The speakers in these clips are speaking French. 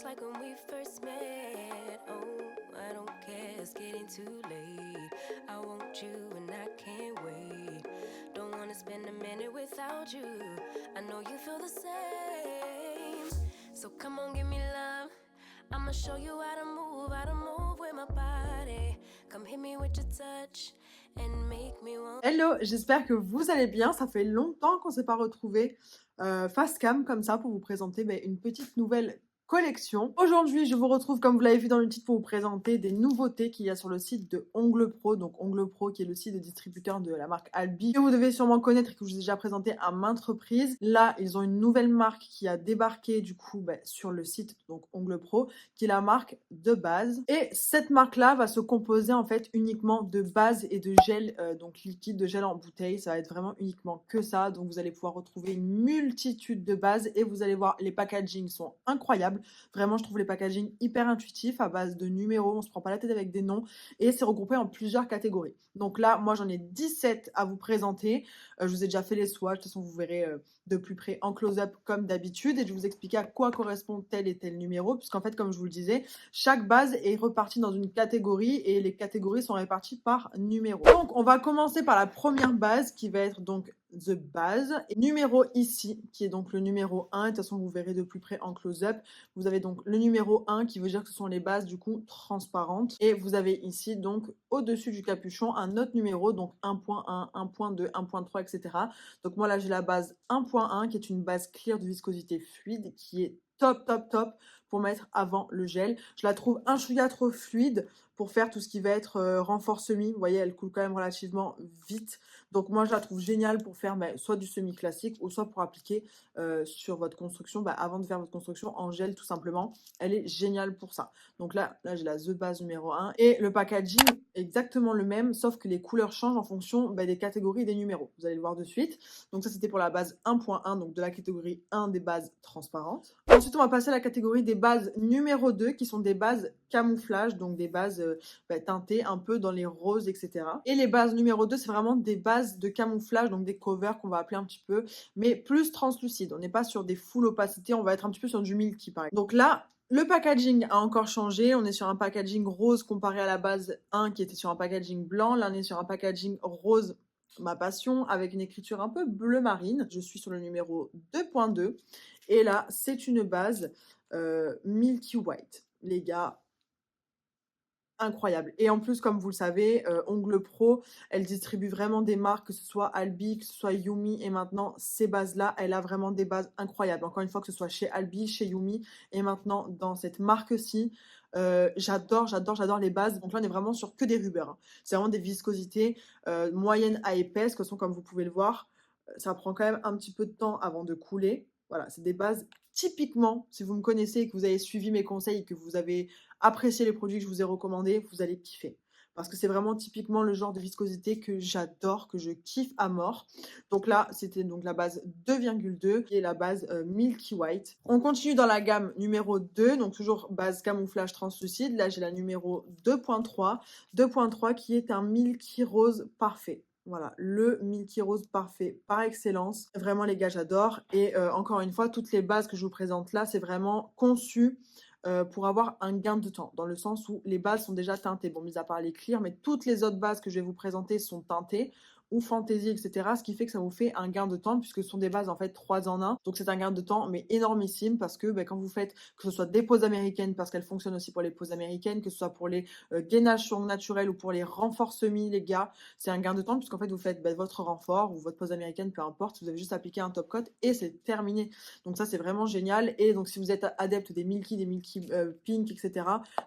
just like when we first met. Oh, I don't care, it's getting too late. I want you and I can't wait. Don't wanna spend a minute without you. I know you feel the same. So come on, give me love. I'ma show you how to move with my body. Come hit me with your touch and make me want. Hello, j'espère que vous allez bien. Ça fait longtemps qu'on ne s'est pas retrouvés face cam comme ça pour vous présenter une petite nouvelle collection. Aujourd'hui, je vous retrouve, comme vous l'avez vu dans le titre, pour vous présenter des nouveautés qu'il y a sur le site de Ongle Pro. Donc Ongle Pro qui est le site de distributeur de la marque Albi, que vous devez sûrement connaître et que je vous ai déjà présenté à maintes reprises. Là, ils ont une nouvelle marque qui a débarqué du coup sur le site, donc Ongle Pro, qui est la marque de base. Et cette marque-là va se composer en fait uniquement de base et de gel, donc liquide, de gel en bouteille. Ça va être vraiment uniquement que ça. Donc vous allez pouvoir retrouver une multitude de bases et vous allez voir, les packagings sont incroyables. Vraiment, je trouve les packagings hyper intuitifs à base de numéros. On se prend pas la tête avec des noms et c'est regroupé en plusieurs catégories. Donc là, moi, j'en ai 17 à vous présenter. Je vous ai déjà fait les swatchs. De toute façon, vous verrez de plus près en close-up comme d'habitude et je vais vous expliquer à quoi correspond tel et tel numéro puisqu'en fait, comme je vous le disais, chaque base est repartie dans une catégorie et les catégories sont réparties par numéro. Donc, on va commencer par la première base qui va être donc The Base. Et numéro ici, qui est donc le numéro 1. De toute façon, vous verrez de plus près en close-up. Vous avez donc le numéro 1 qui veut dire que ce sont les bases du coup transparentes. Et vous avez ici donc au-dessus du capuchon un autre numéro, donc 1.1, 1.2, 1.3, etc. Donc moi là, j'ai la base 1.1 qui est une base clear de viscosité fluide qui est top, top, top pour mettre avant le gel. Je la trouve un chouïa trop fluide pour faire tout ce qui va être renfort semi. Vous voyez, elle coule quand même relativement vite. Donc moi, je la trouve géniale pour faire soit du semi classique ou soit pour appliquer sur votre construction, avant de faire votre construction en gel tout simplement. Elle est géniale pour ça. Donc là j'ai la The Base numéro 1 et le packaging exactement le même, sauf que les couleurs changent en fonction des catégories et des numéros. Vous allez le voir de suite. Donc ça, c'était pour la base 1.1, donc de la catégorie 1 des bases transparentes. Ensuite, on va passer à la catégorie des bases numéro 2, qui sont des bases camouflage, donc des bases teintées un peu dans les roses, etc. Et les bases numéro 2, c'est vraiment des bases de camouflage, donc des covers qu'on va appeler un petit peu, mais plus translucides. On n'est pas sur des full opacité, on va être un petit peu sur du milky, par exemple. Donc là, le packaging a encore changé. On est sur un packaging rose comparé à la base 1 qui était sur un packaging blanc. Là, on est sur un packaging rose, ma passion, avec une écriture un peu bleu marine. Je suis sur le numéro 2.2. Et là, c'est une base Milky White. Les gars, incroyable. Et en plus, comme vous le savez, Ongle Pro, elle distribue vraiment des marques, que ce soit Albi, que ce soit Yumi, et maintenant, ces bases-là, elle a vraiment des bases incroyables. Encore une fois, que ce soit chez Albi, chez Yumi, et maintenant, dans cette marque-ci, j'adore les bases. Donc là, on est vraiment sur que des rubers, hein. C'est vraiment des viscosités moyennes à épaisses, que sont, comme vous pouvez le voir, ça prend quand même un petit peu de temps avant de couler. Voilà, c'est des bases typiquement, si vous me connaissez et que vous avez suivi mes conseils et que vous avez apprécié les produits que je vous ai recommandés, vous allez kiffer. Parce que c'est vraiment typiquement le genre de viscosité que j'adore, que je kiffe à mort. Donc là, c'était donc la base 2,2 qui est la base Milky White. On continue dans la gamme numéro 2, donc toujours base camouflage translucide. Là, j'ai la numéro 2.3. 2.3 qui est un Milky Rose parfait. Voilà, le Milky Rose parfait par excellence. Vraiment, les gars, j'adore. Et encore une fois, toutes les bases que je vous présente là, c'est vraiment conçu pour avoir un gain de temps, dans le sens où les bases sont déjà teintées. Bon, mis à part les clear, mais toutes les autres bases que je vais vous présenter sont teintées ou fantaisie, etc. Ce qui fait que ça vous fait un gain de temps puisque ce sont des bases en fait 3 en 1. Donc c'est un gain de temps mais énormissime parce que quand vous faites, que ce soit des poses américaines, parce qu'elles fonctionnent aussi pour les poses américaines, que ce soit pour les gainages sur naturel ou pour les renforts semi, les gars, c'est un gain de temps puisqu'en fait vous faites votre renfort ou votre pose américaine, peu importe, vous avez juste appliqué un top coat et c'est terminé. Donc ça c'est vraiment génial. Et donc si vous êtes adepte des Milky Pink, etc.,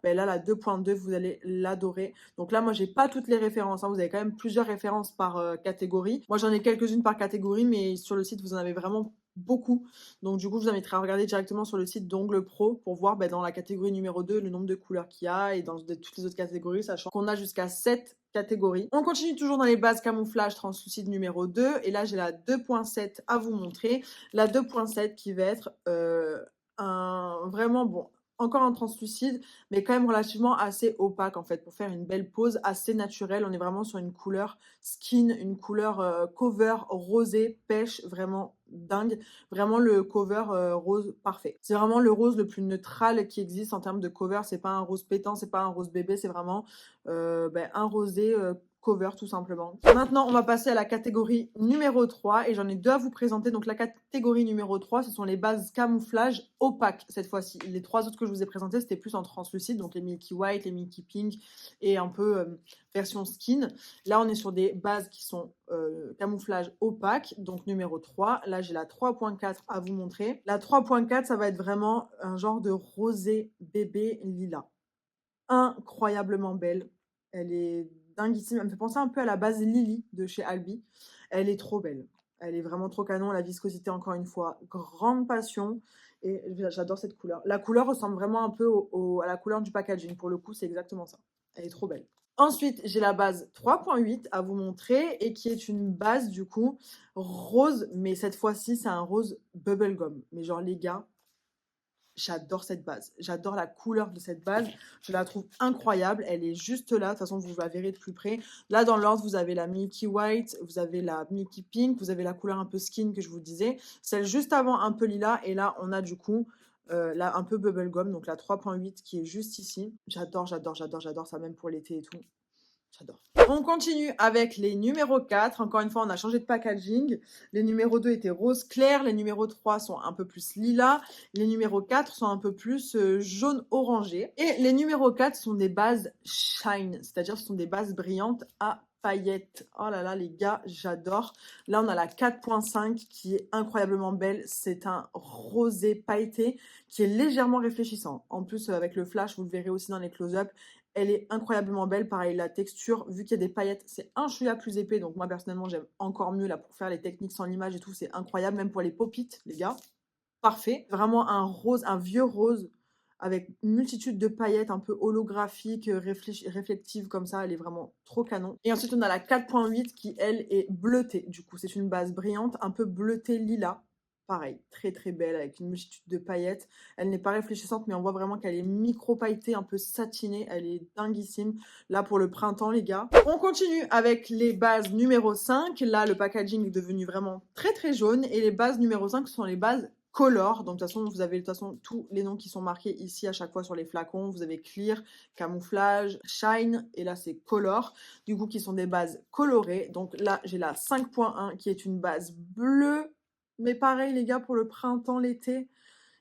là la 2.2 vous allez l'adorer. Donc là moi j'ai pas toutes les références, hein. Vous avez quand même plusieurs références par catégorie. Moi j'en ai quelques-unes par catégorie, mais sur le site vous en avez vraiment beaucoup. Donc du coup je vous inviterai à regarder directement sur le site d'Ongle Pro pour voir dans la catégorie numéro 2 le nombre de couleurs qu'il y a et dans toutes les autres catégories, sachant qu'on a jusqu'à 7 catégories. On continue toujours dans les bases camouflage translucide numéro 2 et là j'ai la 2.7 à vous montrer. La 2.7 qui va être vraiment bon, encore un translucide, mais quand même relativement assez opaque en fait, pour faire une belle pose assez naturelle. On est vraiment sur une couleur skin, une couleur cover rosée, pêche, vraiment dingue. Vraiment le cover rose parfait. C'est vraiment le rose le plus neutral qui existe en termes de cover. C'est pas un rose pétant, c'est pas un rose bébé, c'est vraiment un rosé cover tout simplement. Maintenant, on va passer à la catégorie numéro 3 et j'en ai deux à vous présenter. Donc la catégorie numéro 3, ce sont les bases camouflage opaques cette fois-ci. Les trois autres que je vous ai présentés, c'était plus en translucide, donc les Milky White, les Milky Pink et un peu version skin. Là, on est sur des bases qui sont camouflage opaque, donc numéro 3. Là, j'ai la 3.4 à vous montrer. La 3.4, ça va être vraiment un genre de rosé bébé lilas. Incroyablement belle. Elle est dinguissime. Elle me fait penser un peu à la base Lily de chez Albi. Elle est trop belle. Elle est vraiment trop canon. La viscosité, encore une fois, grande passion. Et j'adore cette couleur. La couleur ressemble vraiment un peu à la couleur du packaging. Pour le coup, c'est exactement ça. Elle est trop belle. Ensuite, j'ai la base 3.8 à vous montrer et qui est une base du coup rose, mais cette fois-ci, c'est un rose bubblegum. Mais genre les gars, j'adore cette base. J'adore la couleur de cette base. Je la trouve incroyable. Elle est juste là. De toute façon, vous la verrez de plus près. Là, dans l'ordre, vous avez la Milky White, vous avez la Milky Pink, vous avez la couleur un peu skin que je vous disais. Celle juste avant, un peu lilas. Et là, on a du coup là, un peu bubblegum. Donc la 3.8 qui est juste ici. J'adore, j'adore, j'adore, j'adore ça même pour l'été et tout. J'adore. On continue avec les numéros 4. Encore une fois, on a changé de packaging. Les numéros 2 étaient rose clair. Les numéros 3 sont un peu plus lilas. Les numéros 4 sont un peu plus jaune orangé. Et les numéros 4 sont des bases shine, c'est-à-dire ce sont des bases brillantes à paillettes. Oh là là, les gars, j'adore. Là, on a la 4.5 qui est incroyablement belle. C'est un rosé pailleté qui est légèrement réfléchissant. En plus, avec le flash, vous le verrez aussi dans les close-up. Elle est incroyablement belle. Pareil, la texture, vu qu'il y a des paillettes, c'est un chouïa plus épais. Donc moi, personnellement, j'aime encore mieux là pour faire les techniques sans l'image et tout. C'est incroyable, même pour les pop-it, les gars. Parfait. Vraiment un rose, un vieux rose avec une multitude de paillettes un peu holographiques, réflectives comme ça. Elle est vraiment trop canon. Et ensuite, on a la 4.8 qui, elle, est bleutée. Du coup, c'est une base brillante, un peu bleutée lilas. Pareil, très très belle avec une multitude de paillettes. Elle n'est pas réfléchissante, mais on voit vraiment qu'elle est micro-pailletée, un peu satinée. Elle est dinguissime. Là, pour le printemps, les gars. On continue avec les bases numéro 5. Là, le packaging est devenu vraiment très très jaune. Et les bases numéro 5 sont les bases Color. Donc, de toute façon, vous avez de toute façon tous les noms qui sont marqués ici à chaque fois sur les flacons. Vous avez Clear, Camouflage, Shine. Et là, c'est Color. Du coup, qui sont des bases colorées. Donc là, j'ai la 5.1 qui est une base bleue. Mais pareil, les gars, pour le printemps, l'été.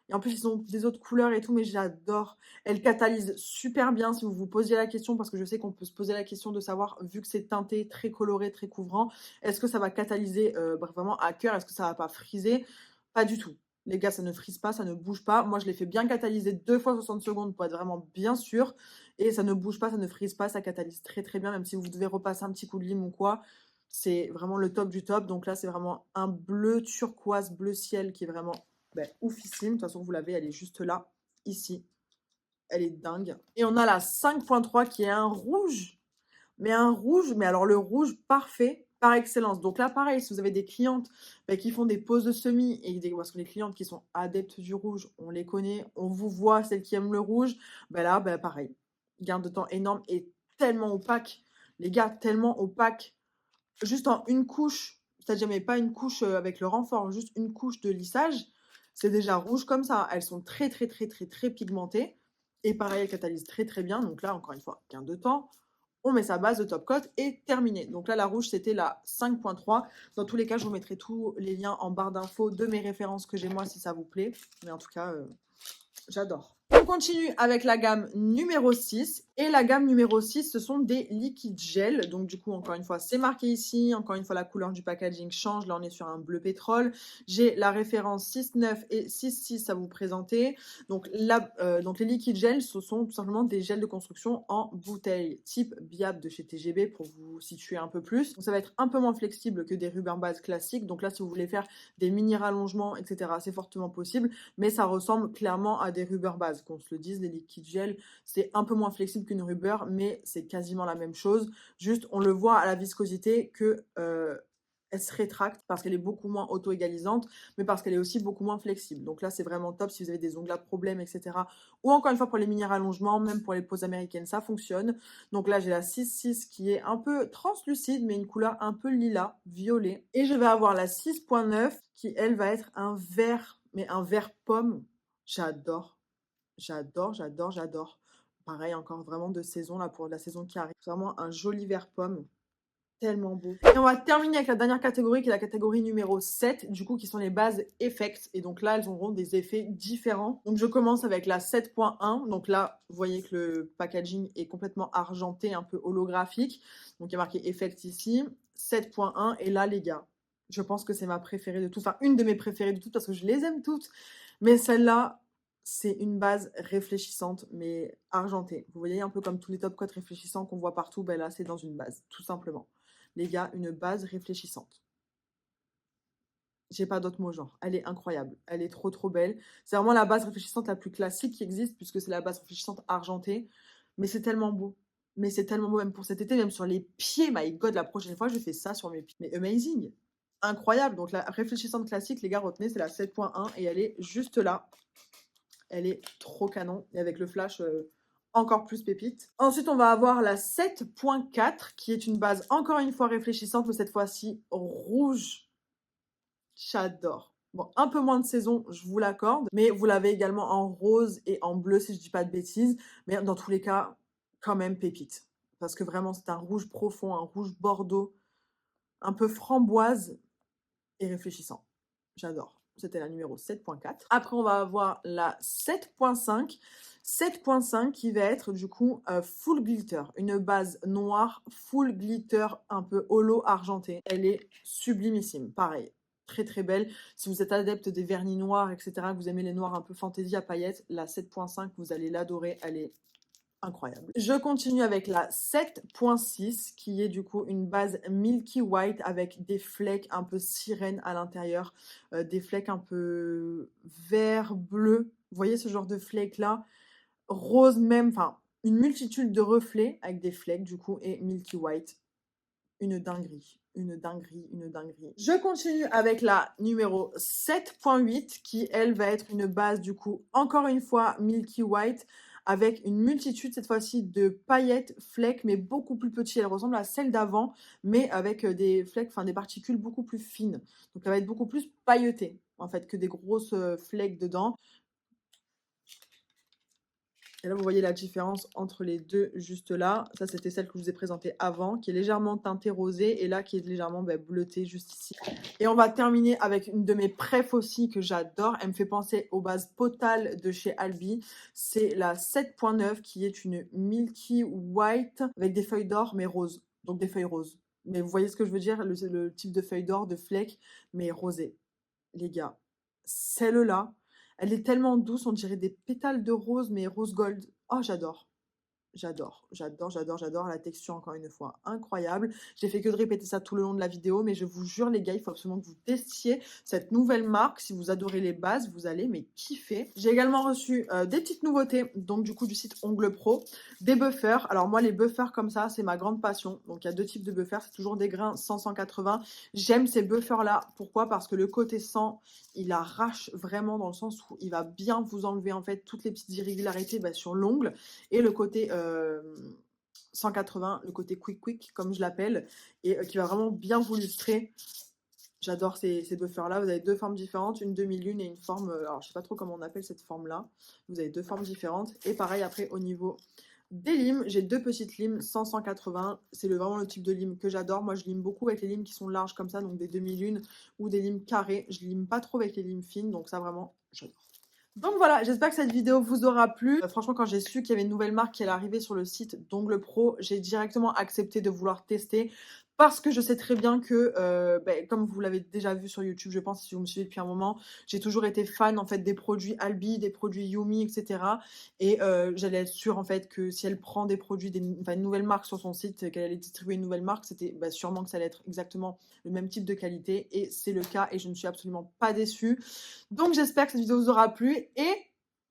Et en plus, ils ont des autres couleurs et tout, mais j'adore. Elle catalyse super bien si vous vous posiez la question, parce que je sais qu'on peut se poser la question de savoir, vu que c'est teinté, très coloré, très couvrant, est-ce que ça va catalyser vraiment à cœur? Est-ce que ça va pas friser? Pas du tout. Les gars, ça ne frise pas, ça ne bouge pas. Moi, je l'ai fait bien catalyser 2 fois 60 secondes pour être vraiment bien sûr. Et ça ne bouge pas, ça ne frise pas, ça catalyse très très bien, même si vous devez repasser un petit coup de lime ou quoi. C'est vraiment le top du top. Donc là, c'est vraiment un bleu turquoise, bleu ciel qui est vraiment oufissime. De toute façon, vous l'avez, elle est juste là, ici. Elle est dingue. Et on a la 5.3 qui est un rouge, mais alors le rouge parfait par excellence. Donc là, pareil, si vous avez des clientes qui font des poses de semis, parce que les clientes qui sont adeptes du rouge, on les connaît, on vous voit, celles qui aiment le rouge, là, pareil. Gain de temps énorme et tellement opaque. Les gars, tellement opaque. Juste en une couche, c'est-à-dire mais pas une couche avec le renfort, juste une couche de lissage, c'est déjà rouge comme ça. Elles sont très, très, très, très, très pigmentées. Et pareil, elles catalysent très, très bien. Donc là, encore une fois, gain de temps. On met sa base de top coat et terminé. Donc là, la rouge, c'était la 5.3. Dans tous les cas, je vous mettrai tous les liens en barre d'infos de mes références que j'ai moi si ça vous plaît. Mais en tout cas, j'adore. On continue avec la gamme numéro 6. Et la gamme numéro 6, ce sont des liquides gel. Donc, du coup, encore une fois, c'est marqué ici. Encore une fois, la couleur du packaging change. Là, on est sur un bleu pétrole. J'ai la référence 6.9 et 6.6 à vous présenter. Donc, les liquides gel, ce sont tout simplement des gels de construction en bouteille type Biab de chez TGB pour vous situer un peu plus. Donc, ça va être un peu moins flexible que des Rubber Base classiques. Donc là, si vous voulez faire des mini rallongements, etc., c'est fortement possible. Mais ça ressemble clairement à des Rubber Base. Qu'on se le dise, les liquides gel, c'est un peu moins flexible qu'une rubber, mais c'est quasiment la même chose. Juste, on le voit à la viscosité que elle se rétracte parce qu'elle est beaucoup moins auto-égalisante, mais parce qu'elle est aussi beaucoup moins flexible. Donc là, c'est vraiment top si vous avez des ongles à problème, etc. Ou encore une fois, pour les mini-rallongements, même pour les poses américaines, ça fonctionne. Donc là, j'ai la 6.6 qui est un peu translucide, mais une couleur un peu lilas, violet. Et je vais avoir la 6.9 qui, elle, va être un vert, mais un vert pomme. J'adore. J'adore, j'adore, j'adore. Pareil, encore vraiment de saison, là, pour la saison qui arrive. C'est vraiment un joli vert pomme. Tellement beau. Et on va terminer avec la dernière catégorie, qui est la catégorie numéro 7, du coup, qui sont les bases effects. Et donc là, elles auront des effets différents. Donc je commence avec la 7.1. Donc là, vous voyez que le packaging est complètement argenté, un peu holographique. Donc il y a marqué effect ici. 7.1. Et là, les gars, je pense que c'est ma préférée de toutes. Enfin, une de mes préférées de toutes, parce que je les aime toutes. Mais celle-là, c'est une base réfléchissante, mais argentée. Vous voyez, un peu comme tous les top coats réfléchissants qu'on voit partout, ben là, c'est dans une base, tout simplement. Les gars, une base réfléchissante. J'ai pas d'autre mot, genre. Elle est incroyable. Elle est trop, trop belle. C'est vraiment la base réfléchissante la plus classique qui existe, puisque c'est la base réfléchissante argentée. Mais c'est tellement beau. Mais c'est tellement beau, même pour cet été, même sur les pieds. My God, la prochaine fois, je fais ça sur mes pieds. Mais amazing. Incroyable. Donc, la réfléchissante classique, les gars, retenez, c'est la 7.1 et elle est juste là. Elle est trop canon. Et avec le flash, encore plus pépite. Ensuite, on va avoir la 7.4 qui est une base encore une fois réfléchissante, mais cette fois-ci rouge. J'adore. Bon, un peu moins de saison, je vous l'accorde, mais vous l'avez également en rose et en bleu, si je dis pas de bêtises. Mais dans tous les cas, quand même pépite. Parce que vraiment, c'est un rouge profond, un rouge bordeaux, un peu framboise et réfléchissant. J'adore. C'était la numéro 7.4. Après, on va avoir la 7.5. 7.5 qui va être du coup full glitter. Une base noire, full glitter, un peu holo argenté. Elle est sublimissime. Pareil, très très belle. Si vous êtes adepte des vernis noirs, etc., que vous aimez les noirs un peu fantaisie à paillettes, la 7.5, vous allez l'adorer. Elle est incroyable. Je continue avec la 7.6 qui est du coup une base Milky White avec des flecks un peu sirène à l'intérieur, des flecks un peu vert, bleu. Vous voyez ce genre de flecks là? Rose même, enfin une multitude de reflets avec des flecks du coup et Milky White. Une dinguerie, une dinguerie, une dinguerie. Je continue avec la numéro 7.8 qui, elle, va être une base du coup, encore une fois, Milky White avec une multitude cette fois-ci de paillettes, flecks, mais beaucoup plus petites. Elle ressemble à celle d'avant, mais avec des flecks, enfin des particules beaucoup plus fines. Donc elle va être beaucoup plus pailletée, en fait, que des grosses flecks dedans. Et là, vous voyez la différence entre les deux juste là. Ça, c'était celle que je vous ai présentée avant, qui est légèrement teintée rosée, et là, qui est légèrement bleutée juste ici. Et on va terminer avec une de mes préf aussi que j'adore. Elle me fait penser aux bases Potal de chez Albi. C'est la 7.9 qui est une Milky White avec des feuilles d'or, mais roses. Donc des feuilles roses. Mais vous voyez ce que je veux dire? Le type de feuilles d'or, de fleck, mais rosé. Les gars, celle-là, elle est tellement douce, on dirait des pétales de rose, mais rose gold. Oh, j'adore. J'adore, j'adore, j'adore, j'adore la texture, encore une fois, incroyable. J'ai fait que de répéter ça tout le long de la vidéo, mais je vous jure, les gars, il faut absolument que vous testiez cette nouvelle marque. Si vous adorez les bases, vous allez mais kiffer. J'ai également reçu des petites nouveautés, donc du coup du site Ongles Pro, des buffers. Alors moi, les buffers comme ça, c'est ma grande passion. Donc il y a deux types de buffers, c'est toujours des grains 100-180. J'aime ces buffers-là. Pourquoi? Parce que le côté 100, il arrache vraiment dans le sens où il va bien vous enlever en fait toutes les petites irrégularités sur l'ongle. Et le côté 180, le côté quick comme je l'appelle, et qui va vraiment bien vous lustrer. J'adore ces buffers-là. Vous avez deux formes différentes, une demi-lune et une forme, alors je sais pas trop comment on appelle cette forme-là. Vous avez deux formes différentes. Et pareil après au niveau des limes, j'ai deux petites limes 100-180. C'est vraiment le type de lime que j'adore. Moi, je lime beaucoup avec les limes qui sont larges comme ça, donc des demi-lunes ou des limes carrées. Je lime pas trop avec les limes fines, donc ça vraiment, j'adore. Donc voilà, j'espère que cette vidéo vous aura plu. Franchement, quand j'ai su qu'il y avait une nouvelle marque qui allait arriver sur le site d'Ongles Pro, j'ai directement accepté de vouloir tester. Parce que je sais très bien que, comme vous l'avez déjà vu sur YouTube, je pense, si vous me suivez depuis un moment, j'ai toujours été fan en fait des produits Albi, des produits Yumi, etc. Et j'allais être sûre en fait que si elle prend des produits, une nouvelle marque sur son site, qu'elle allait distribuer une nouvelle marque, c'était sûrement que ça allait être exactement le même type de qualité. Et c'est le cas et je ne suis absolument pas déçue. Donc j'espère que cette vidéo vous aura plu et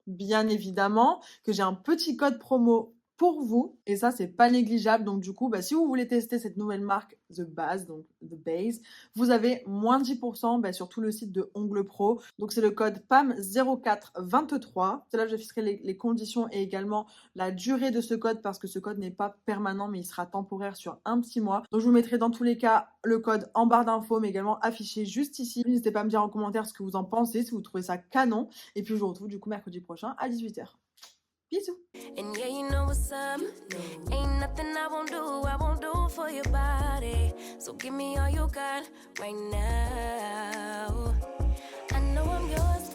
bien évidemment que j'ai un petit code promo pour vous et ça, c'est pas négligeable. Donc du coup, si vous voulez tester cette nouvelle marque The Base, donc The Base, vous avez moins 10% sur tout le site de Ongles Pro. Donc c'est le code PAM0423. C'est là que j'afficherai les conditions et également la durée de ce code parce que ce code n'est pas permanent mais il sera temporaire sur un petit mois. Donc je vous mettrai dans tous les cas le code en barre d'infos mais également affiché juste ici. N'hésitez pas à me dire en commentaire ce que vous en pensez, si vous trouvez ça canon. Et puis je vous retrouve du coup mercredi prochain à 18h. Bisous. And yeah, you know what's up. Ain't nothing I won't do for your body. So give me all you got right now. I know I'm yours.